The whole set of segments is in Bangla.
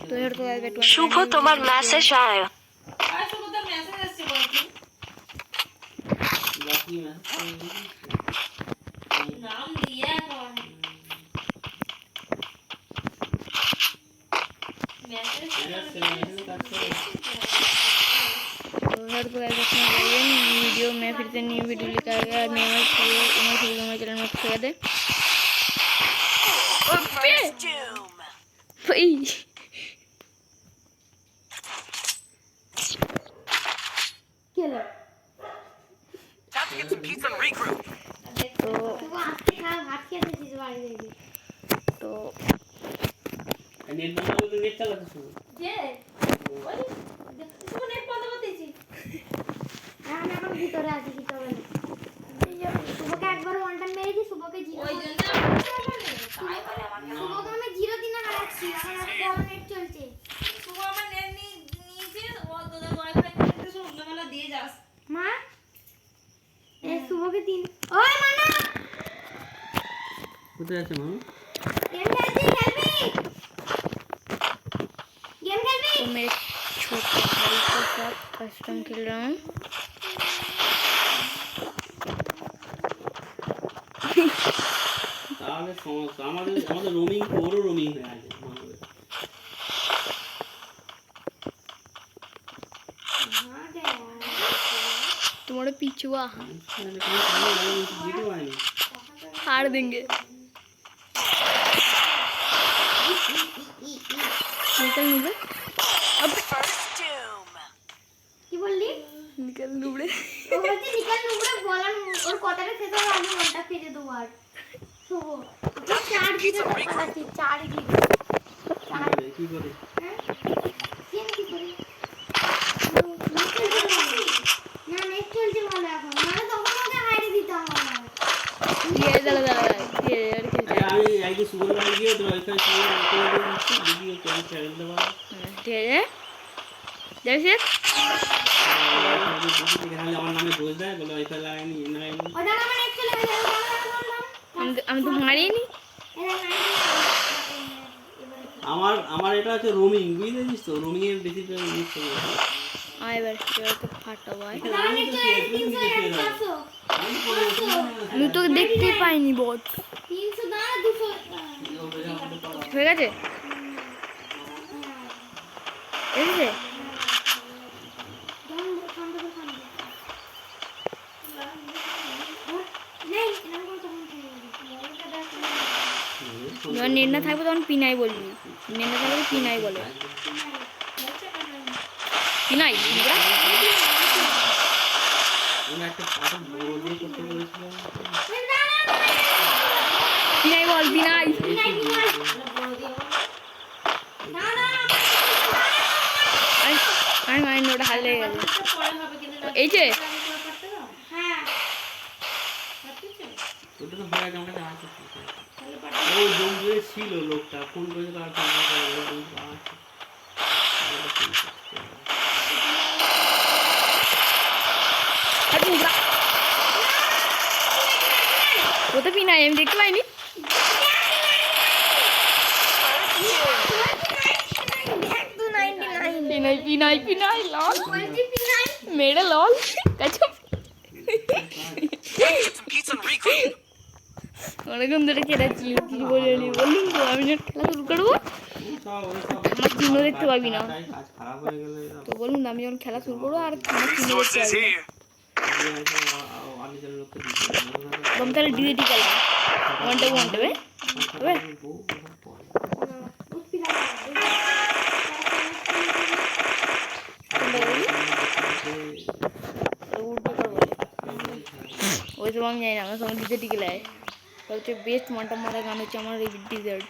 তো এর তো গাইস একটু শুভ তোমার মেসেজ আয়া শুভ তো মেসেজ আসছে বলছি বাকি মেসেজ নাম দিয়া কর মেসেজ तो गाइस अपना वीडियो में फिर से न्यू वीडियो लेकर आ गया मैं हमारे चैनल में कर दे भाई चलो तो वो आपके खा हाथ के ऐसे चीज वाली देगी तो नेट बंद कर नेट चला तो যে ওই শুভ নেট বন্ধ করতেছি আমি এখন ভিতরে আছি কি হবে না শুভকে একবার ওয়ান টাইম মেরেছি শুভকে জিরো ওই জন্য তাই বলে আমাকে শুভকে আমি জিরো দিনে হারাচ্ছি এখন একটা নেট চলছে শুভ আমার নেট নিয়েছে ও তোদের ওয়াইফাই থেকে শুভ অন্যবেলা দিয়ে যাস মা এ শুভকে তিন ওই মানা কোথায় আছে মামা গেম খেলবি तो मेरे छोटे भाई के साथ कस्टम खेल रहा हूँ তাহলে সমস্যা আমাদের রোমিং ওরও রোমিং হয়ে আছে तुम्हारे पिछुआ জিতে পারিনি हार देंगे निकल नुबड़े अब কি বললি निकल नुबड़े ও বলছি নিকাল নুবড়ে বলার ওর কথাটা শেষ হবে আমি মনটা ফিরে দেবো আর শুভ তো চার দিতে পারছি চার দিতে কি করে হ্যাঁ কেন কি করে না নেক্সট চলছে বলে এখন মানে তখন ওকে হাইরে দিতে হবে ये दादा ये यार के আরে আমি একদিন সুগন্ধ বাড়ি গিয়ে ওদের ওয়াইফাই সঙ্গে করে দিচ্ছি ভিডিও কল চ্যানেল দেওয়া ठीक है जैसे এখানে আমার নামে দোষ দেয় বলে ওয়াইফাই লাগাইনি লাগাইনি ওটা আমার নেক্সট চলে গেল हम तो मारे नहीं আমার এটা হচ্ছে রোমিং বুঝছিস তো রোমিং এর বেশি তো ইউজ করি आए बार तो फाटा हुआ है আমি তো চারশো আমি তো দেখতে পাইনি বহুত 300 না 200 হয়ে গেছে এই যে যখন নেট না থাকবে তখন পিনাই বলবি নেট না থাকলে পিনাই বলে পিনাই আমি একটা পাটা বড় দিয়ে করতে বলেছিলাম পিনাই বল পিনাই আমি মাইন্ড ওটা হাল লেগে গেছে পরে হবে কিন্তু এই যে হ্যাঁ ওটা তো হয়ে গেছে আমাকে আছে ও জঙ্গলে ছিল লোকটা ফোন করে তার ফোন ওটা পিনাই আমি দেখতে পাইনি পিনাই পিনাই পিনাই লল মেরে লল গজব অনেকক্ষণ ধরে চেরাচ্ছি কি বললি বলুন তো আমি যখন খেলা শুরু করবো আমার চিহ্ন দেখতে পাবি না কাজ খারাপ হয়ে গেলে তো বলুন আমি যখন খেলা শুরু করবো আর আমার চিহ্ন দেখতে পাবি না আমি যেন লোককে দিচ্ছি আমি তাহলে ডিজিটি খেলা ওয়ানটা হবে ওই সব আমি জানি না আমার সঙ্গে ডিজিটি খেলায় সবচেয়ে বেস্ট মানটা মারা গান হচ্ছে আমার এই ডিজার্ট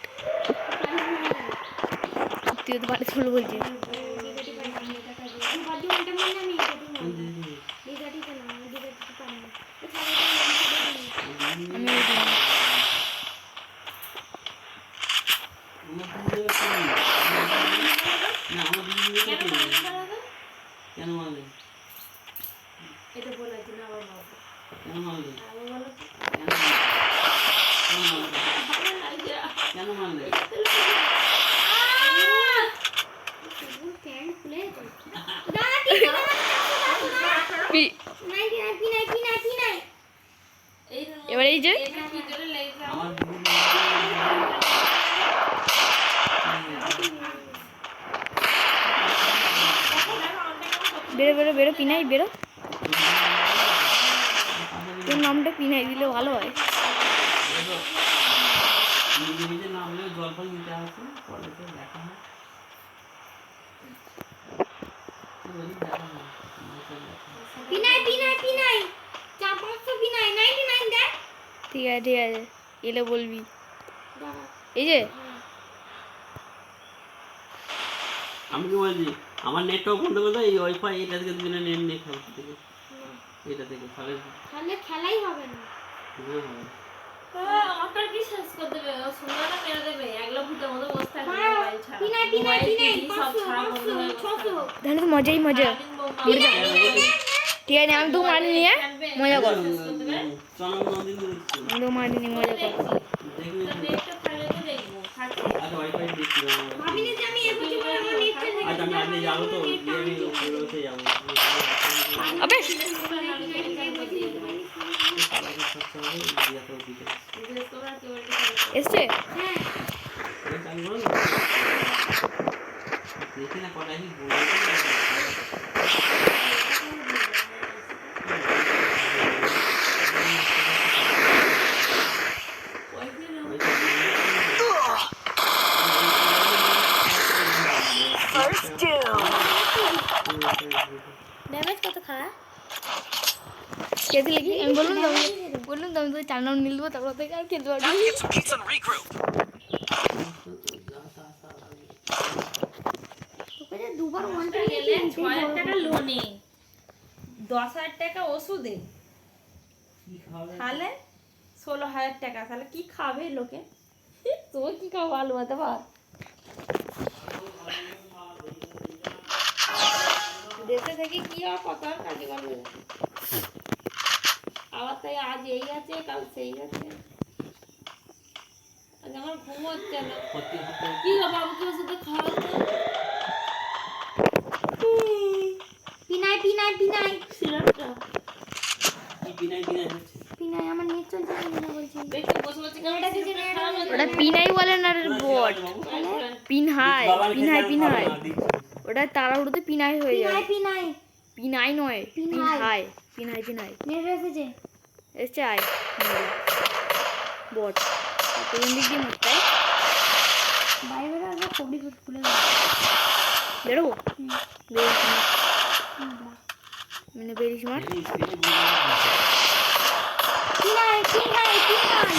তুই তো বাড়ি চলে বলছিস আমি কেন মারলে এটা বলাইছি না আমার মা কেন মারলে আমি বলো কেন মারলে বেরো বেরো বেরো পিনাই বেরো। তোর নামটা পিনাই দিলে ভালো হয়। নিজে নিজে নামলেও জল ফল নিতে আসে, পরে তো দেখা হয়। পিনাই পিনাই পিনাই 4-500 পিনাই 99 দেখ। ঠিক আছে এলে বলবি। এই যে আমি কি বলছি, আমার নেটওয়ার্ক বন্ধ করে দাও, এই ওয়াইফাই এটা থেকে দুজনে নেট নেই খাবো থেকে এটা থেকে তাহলে তাহলে খেলাই হবে না। হ্যাঁ হবে। আমারটা কি শেষ করে দেবে? ও সোনাটা মেরে দেবে। একলা ভূতের মতো বসে থাকবে হ্যাঁ, মোবাইল ছাড়া। পিনাই পিনাই মোবাইল, পিনাই টিভি সব 500 ছাড়া বন্ধ হয়ে বসে 600 থাকবে। তাহলে তো মজাই মজা। সারাদিন বৌমা ঠিক আছে খেলবে। আমি তো মানি নিয়ে মজা কর। চনম নন্দিন দিচ্ছি আমি তো মানি নিয়ে মজা কর। দেখবি। তো নেটটা থাকলে তো দেখবো। থাকছে। আচ্ছা ওয়াইফাই দিচ্ছি না। ভাবিনি যে আমি এবছর করে আমার নেটটা থেকে আচ্ছা আমি আজকে যাবো তো, গিয়ে আমি ওপরে যাবো। আবে জিজ্ঞেস করো আর কেউ একটা খেলবে। এসছে হ্যাঁ দেখি না কটা কি ড্যামেজ কত খায়? খেতে লিখি আমি বললাম তো আমি তো 4 রাউন্ড নিয়ে নেবো, তারপর থেকে আর খেলতে পারবি। তোকে যে দুবার ওয়ান ওটা গেলে 6,000 টাকা লোনে 10,000 টাকা ওষুধে তাহলে 16,000 টাকা, তাহলে কি খাবে লোকে? তো কি খাবো আলু ভাতে ভাত। দেশে থেকে কি আর কত আর কাজে করবে? আবার তাই আজ এই আছে কাল সেই আছে। আজ আমার ঘুম হচ্ছে না। কি গো বাবুকে ওষুধে খাওয়াতে? পিনাই পিনাই পিনাই সিরাপটা পিনাই আমার নেট চলছে না বলছি। দেখতে বসে বসে কেমন সিরাপটা খাওয়াবে? ওটা পিনাই বলে না রে বট, পিনহাই পিনহাই পিনহাই। ওটা তাড়াহুড়োতে পিনাই হয়ে পিনাই যায়। পিনাই পিনাই নয় পিনহাই পিনহাই পিনহাই। নেট এসেছে। এসছে আয় বট কোন দিক দিয়ে মারতে বাইরে বেরো আগে কবি খুলে বেরোবো মানে বেরিস মার। পিনাই পিনাই পিনাই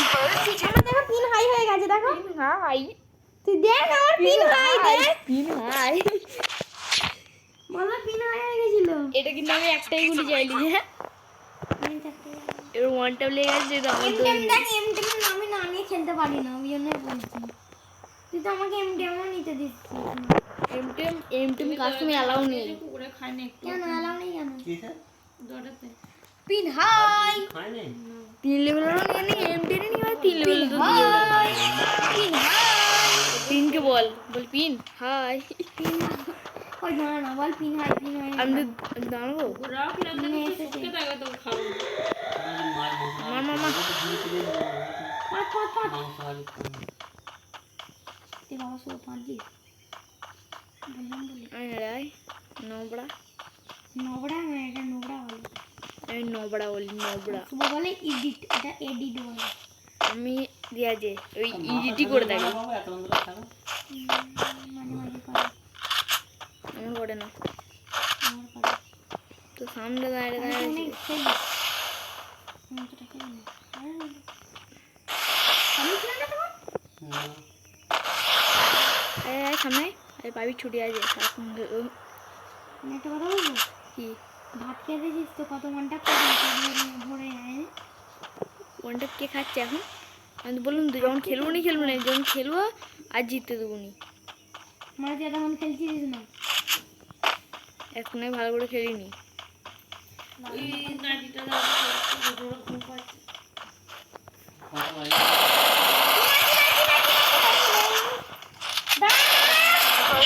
আমার দেখো পিন হাই হয়ে গেছে দেখো। হাই তুই দেখ আমার পিন হাই দেখ। পিনহাই বলো পিন হাই হয়ে গেছিল। এটা কিন্তু আমি একটাই গুলি চাইলি। হ্যাঁ এবার ওয়ান ট্যাপ লেগে গেছে তো আমার তো এমটেম দেখ এমটেম আমি না নিয়ে খেলতে পারি না ওই জন্যই বলছি। তুই তো আমাকে এমটেমও নিতে দিচ্ছিস না। এমটেম কাস্টমে অ্যালাউ নেই। কুকুরে খায় না একটু কেন অ্যালাউ নেই কেন? দৌড়াতে। পিন হাই 3 লেভেলেরও নিয়ে নি এমটেন নিয়ে আর 3 লেভেল তো দিয়ে হাই পিন হাই পিনকে বল পিন হাই। পিন ওই না না বল পিন হাই পিন হাই। আমি তো দাঁড়াবো কুকুরাও কিরম দেখে সুখে থাকবে তো খাবে। মার মার মার। পাঁচ পাঁচ পাঁচ তুই বাবা সব পাঁচ দিস বললাম বলি আয় নোবড়া নোবড়া না এটা নোবড়া বলে। আমি নোবড়া বলি নোবড়া। শুভ বলে এডিট এটা এডিট বলে। আমি দিয়া যে ওই ইডিটি করে থাকি মানে মাঝে করে আমার করে না আমার করে তো সামনে দাঁড়িয়ে আমি দাঁড়িয়ে খেলি আমি তো খেলি না আমি খেলি না তখন আয় সামনে আরে পাবি ছুটি আছে আমি একটা কথা বলবো কি ভাত খেয়ে দিয়েছিস তো কত ঘন্টা ভরে আয় ওয়ান ট্যাপ কে খাচ্ছে এখন? আমি তো বললাম তো যখন খেলবো না যখন খেলবো আর জিততে দেবো নি। মানে তুই এতক্ষণ খেলছিস না এখন আমি ভালো করে খেলিনি। ওই নাটিটা দাও তো ঘুম পাচ্ছে।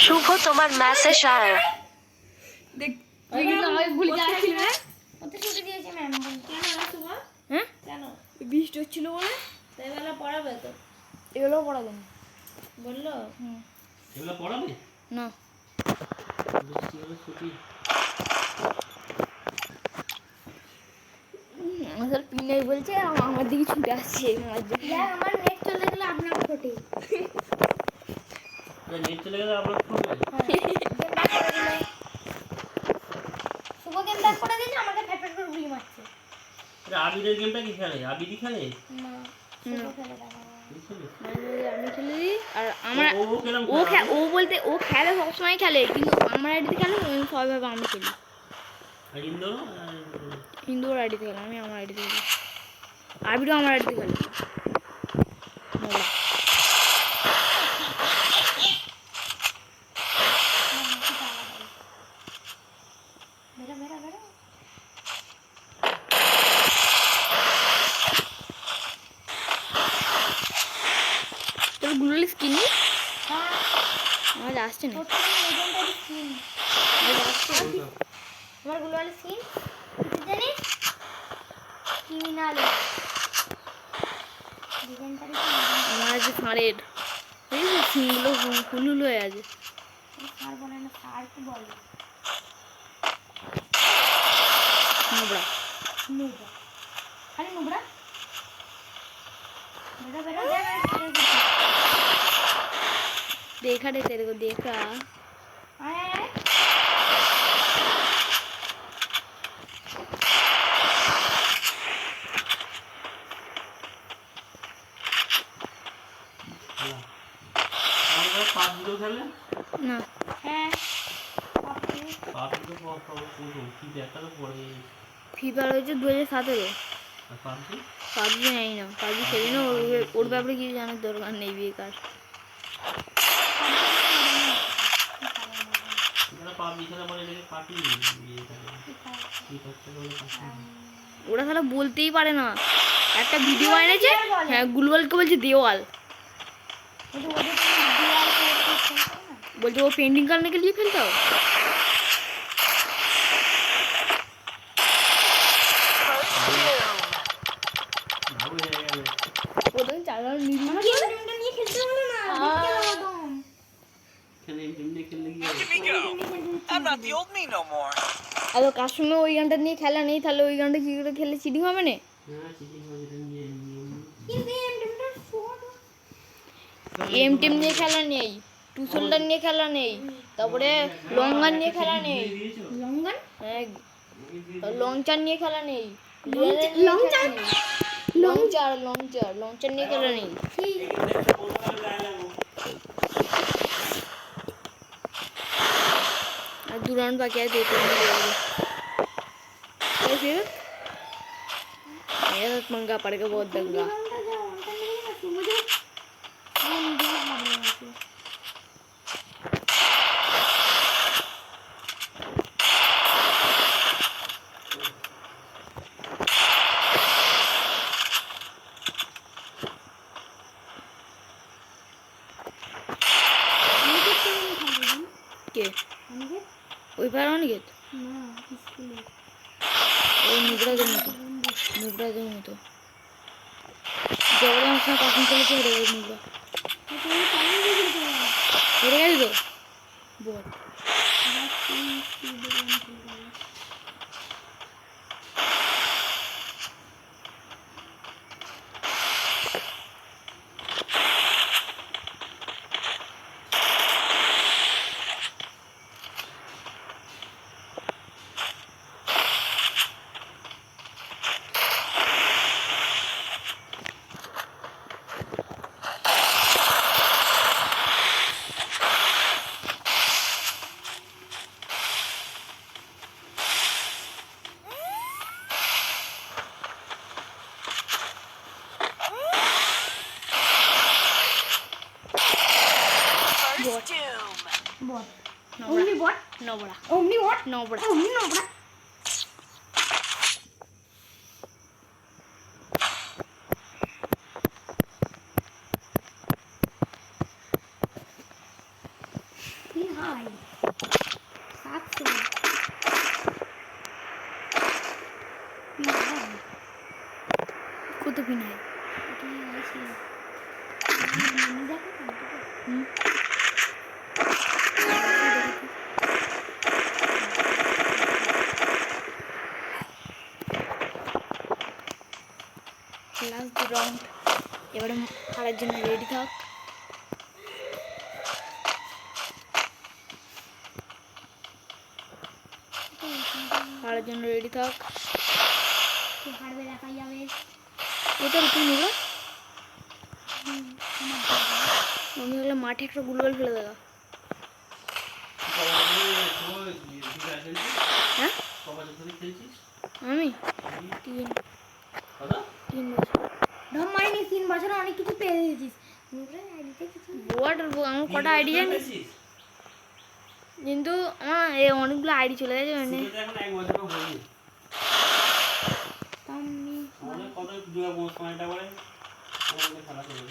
শুভ তোমার মেসেজ আয়া দেখ তুই কিন্তু আমাকে ভুলে যাচ্ছিস না। ওতে ছুটি দিয়েছে ম্যাম বলছে কেন না তোমার? হ্যাঁ কেন? বৃষ্টি হচ্ছিল বলে তাই বেলা পড়াবে তো? এগুলোও পড়াবে না। বললো? এগুলো পড়াবে না বৃষ্টি হলে ছুটি নেই বলছে আমার দিকে ছুটে আসছে আমার জন্য। দেখ আমার নেট চলে গেলে আপনার ফোটে নেট চলে গেলে আপনার ফোনে শুভ গেম ব্যাক করে দিয়েছে আমাকে ফ্যাট করে গুলি মারছে আবিরের গেমটা কি খেলে? আবিরই খেলে? না শুভ খেলে দেখো কি খেলে? আমি খেলে দিই আর আমার ও কেরম ও খেলে? ও বলতে ও খেলে সবসময় খেলে কিন্তু আমার আইডিতে খেলে সবাই ভাবে আমি খেলি। আর ইন্দোর? ইন্দোর আইডিতে খেলে আমি আমার আইডিতে খেলি। আবিরও আমার আইডিতে খেলে। মোবাইল বেরো বেরো বেরো তোর গুগল স্কিন হ্যাঁ আমার আসছে না। তোর তো লেজেন্ডারি স্কিন আমার গ্লোবাল স্কিন কিছু জানিস ক্রিমিনাল লেজেন্ডারি আমার আছে ষাঁড়ের এই সিংগুলো হুলুল হয়ে আছে। সার বলে না সার কি বলে নোবরা নুবরা খালি নুবরা बेटा बेटा देखा रे तेरे को देखा आए आए আমরা পাবজি খেলে না है পাবজি তো পুরো কি দেখা তো পড়ে ফিফার হয়েছে 2017 আর পাবজি পাবজি নেই না পাবজি খেলি না ওর ব্যাপারে কিছু জানার দরকার নেই বেকার। যারা পাবজি খেলা বলে এটাকে পার্টি কি করতে বলে ওরা তাহলে বলতেই পারে না একটা ভিডিও এনেছে হ্যাঁ গুলওয়ালকে বলছে দেওয়াল বলছে वो पेंटिंग करने के लिए खेलता हो। वो तो चारों আমাকে গেমটা নিয়ে খেলতে হলো না দেখতে হলো তো এখানে এমনি খেললে কি হবে? I'm not the old me no more. আর কার সঙ্গে ওই গানটা নিয়ে খেলা নেই তাহলে ওই গানটা কি করে খেলে চিটিং হবে না। হ্যাঁ চিঠি এটা নিয়ে কিন্তু গেমটা শোন এম টিম নিয়ে খেলা নেই টু শোল্ডার নিয়ে খেলা নেই তারপরে লং গান নিয়ে খেলা নেই লঙ্গন হ্যাঁ লং চার নিয়ে খেলা নেই লং চার? লং চার নিয়ে খেলা নেই। আর दो राउंड बाकी है देखो फिर मेरा पंगा पड़ेगा बहुत दंगा। লঙ্গনটা যাও ওটা নিয়ে না তুমি যে কোন দিয়ে ভালো আছে के ওই পার অনেক না স্কুলে ওই নুবরাদের মতো জবরে আমার সঙ্গে কখন চলেছে হেরে গেল নুবরা তুমি কেমন দিয়েছো হেরে গেলি তো বল First doom. বট নোবরা অমনি বট নোবরা অমনি বট নোবরা অমনি নোবরা কি হাই 700 কি হাই কত পিন হয় কি আছে দেখো এবারে হারার জন্য রেডি থাক। হারার জন্য রেডি থাক। তুই হারবে দেখা যাবে। কোথায় তুই নিবা? মনে হলো মাঠে একটা গুলবল ফেলে দেখা। হ্যাঁ আমি 3 বছর। ঢম মারিনি 3 বছরে অনেক কিছু পেয়ে গেছিস। নুবরা আইডিতে কিছু হোয়াট আমার কটা আইডি জানি, কিন্তু আমার এই অনেকগুলো আইডি চলে গেছে মানে। এখন 1 বছরও হয়নি। আমি আমাদের কত জোড়া বস সময়টা বলে আমাদের খেলা চলে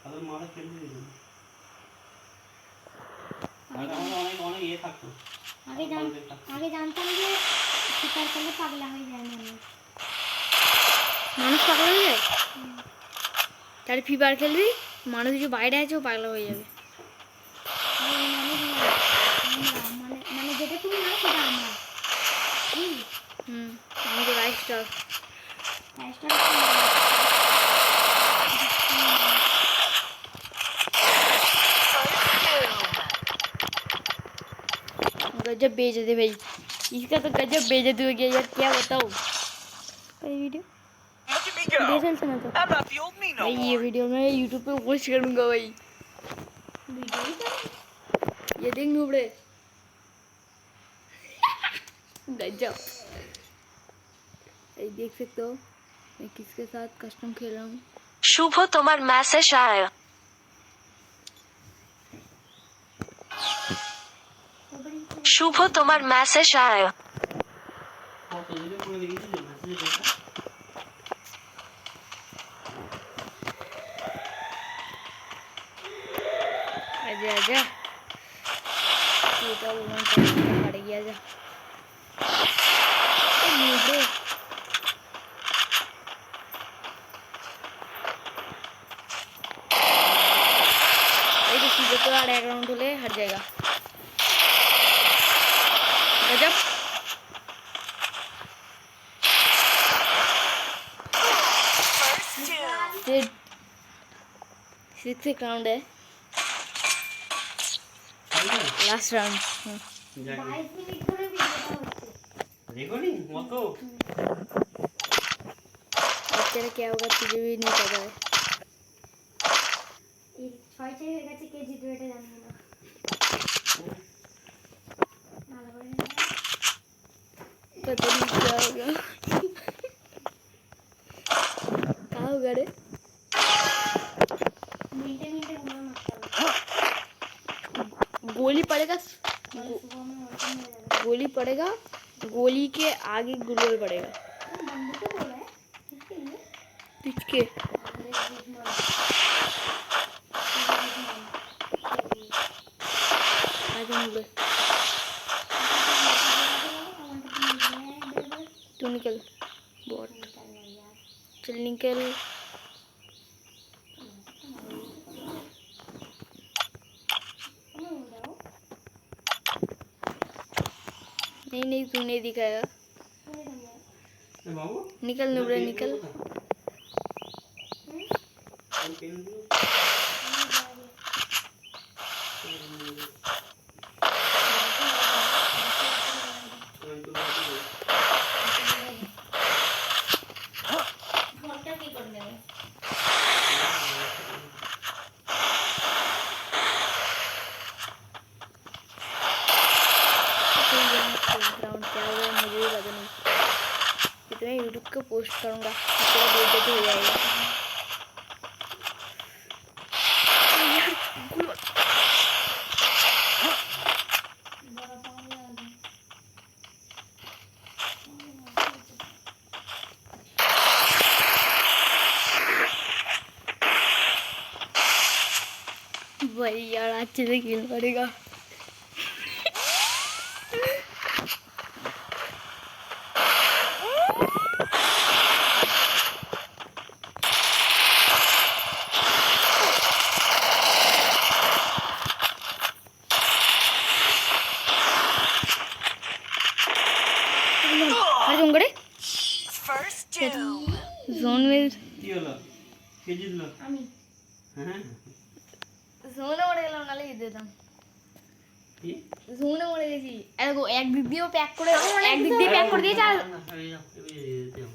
তাদের মারা খেলতে দিন। আগে আমাদের অনেক ইয়ে থাকতো। আগে জানতাম যে শিকার করলে পাগলা হয়ে যায় মানুষ পাগলা হয়ে যায়। তাহলে ফ্রি ফায়ার খেলবি, মানুষ যে বাইরে আছে ও পাগলা হয়ে যাবে। মানে যেটা তুমি না সেটা আমার। আমি তো রাইট স্টার। गजब बेइज्जती भाई, इसका तो गजब बेइज्जती हो गया यार, क्या बताओ। ये video Look at me go. सुना तो I'm not the old me no भाई, ये more. वीडियो मैं यूट्यूब पे पोस्ट करूंगा भाई। ये देख नुबड़े गजब। ये देख सकते हो मैं किसके साथ कस्टम खेल रहा हूँ। শুভ তোমার মেসেজ আয়া শুভ তোমার মেসেজ আয়া কত দিনে করে দিয়েছি যে মেসেজ দেখা आजा आजा, ये तो वो पड़ गया। आजा नुबड़े सीधे तो आड़े अकाउंट होले हट जाएगा। गजब First two. 6 राउंड है, लास्ट राउंड। 22 মিনিট ধরে ভিডিওটা হচ্ছে। রেকর্ডিং মতো अब तेरा क्या होगा तुझे भी नहीं पता है। এই 6 হয়ে গেছে, কে জিতবে এটা জানি না। ভালো করে না। पता नहीं क्या होगा। क्या होगा रे? মিনিটে মিনিটে গুলো মারতে হবে। गोली पड़ेगा, তাহলে শুভ আমার ওরকম হয়ে যাবে। गोली पड़ेगा, गोली के आगे गुलवल पड़ेगा। বন্ধুকে বলে ঠিক আছে किसके? আমাদের জিত মার। आजा नुबड़े, तू निकल बॉट, चल निकल। नहीं नहीं तू नहीं दिखाएगा। বাবু निकल नुबड़े निकल। পেন দিও ঘরটা কি করে নেবে? ग्राउंड क्या होगा मुझे भी पता नहीं, तो मैं यूट्यूब को पोस्ट करूँगा, तेरा बेइज्जती हो जाएगा। यार गुलवल भाई यार अच्छे से खेल पड़ेगा। First two. जोन में কি হলো কে জিতলো? আমি হ্যাঁ সুমনে মরে গেলাম, নাহলে জিতে যেতাম। কি? সুমনে মরে গেছি। একদিক দিয়েও প্যাক করে, একদিক দিয়ে প্যাক করে দিয়েছে আর না, না, এই যাও, এই যাও।